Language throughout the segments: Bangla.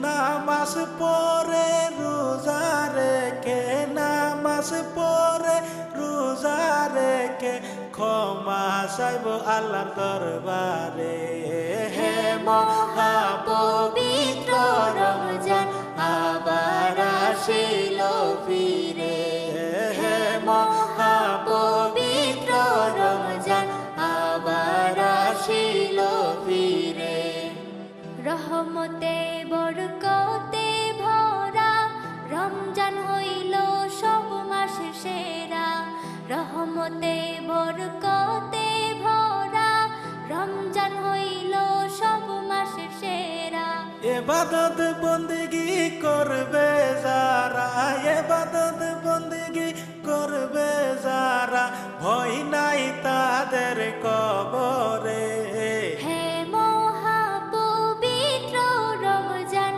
নামাজ পড়ে রোজা রেখে, নামাজ পড়ে রোজা রেখে ক্ষমা চাইব আল্লাহর দরবারে। হে মহাপবিত্র রমজান আবার আসিল ফিরে, হে মহাপবিত্র রমজান আবার আসিল ফিরে। রহমতে বরকতে ভরা রমজান হইল সব মাসের সেরা। রহমতে বরকতে ভরা রমজান হইল সব মাসের সেরা। ইবাদত বন্দেগি করবে যারা, ইবাদত বন্দেগি করবে যারা ভয় নাই তাদের কবরে। হে মহাপবিত্র রমজান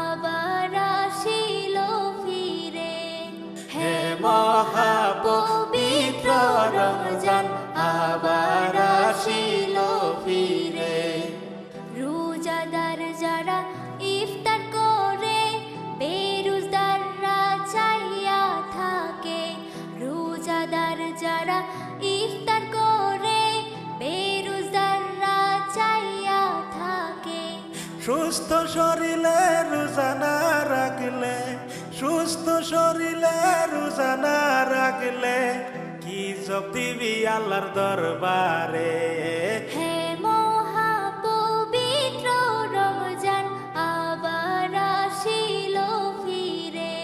আবার আসিল ফিরে, হে মহাপবিত্র রমজান আবার আসিল ফিরে। রোজাদার যারা ইফতার করে বেরোজদাররা চাইয়া থাকে। রোজাদার যারা ইফতার করে বেরোজদাররা চাইয়া থাকে। সুস্থ শরীরে রোজা না রাখলে, সুস্থ শরীরে রোজা না রাখলে কি জব দিবি আল্লাহর দরবারে। হে মহাপবিত্র রমজান আবার আসিল ফিরে,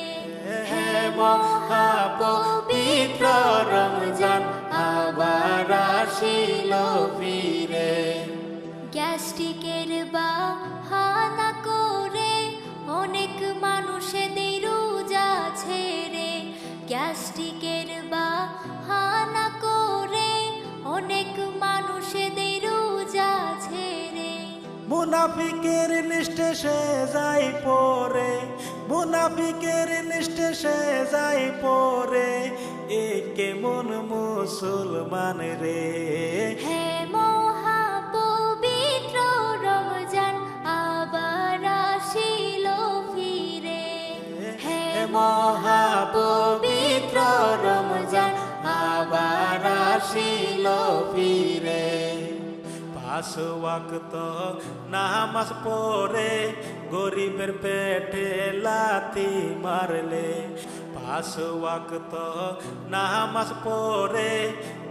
হে মহাপবিত্র রমজান আবার আসিল ফিরে। গ্যাস্ট্রিকের বাহানা করে অনেক মানুষেদের রোজা ছেড়ে। গ্যাস্ট্রিকের বাহানা করে অনেক মানুষেদের রোজা ছেড়ে। মুনাফিকের লিস্টে সে যাই পড়ে, মুনাফিকের লিস্টে সে যাই পড়ে এ কেমন মুসলমান রে। হে মহাপবিত্র রমজান আবার আসিল ফিরে, হে মহাপবিত্র রমজান আবার আসিল ফিরে। পাঁচ ওয়াক্ত নামাজ পড়ে গরিবের পেটে লাথি মারলে, পাঁচ ওয়াক্ত নামাজ পড়ে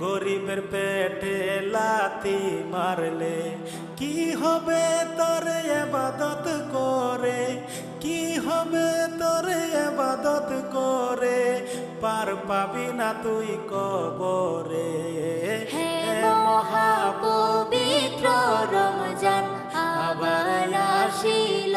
গরিবের পেটে লাথি মারলে কি হবে তোর ইবাদত করে, কি হবে তোর ইবাদত করে পার পাবি না তুই কবরে। হে মহাপবিত্র রমজান আবার আসিল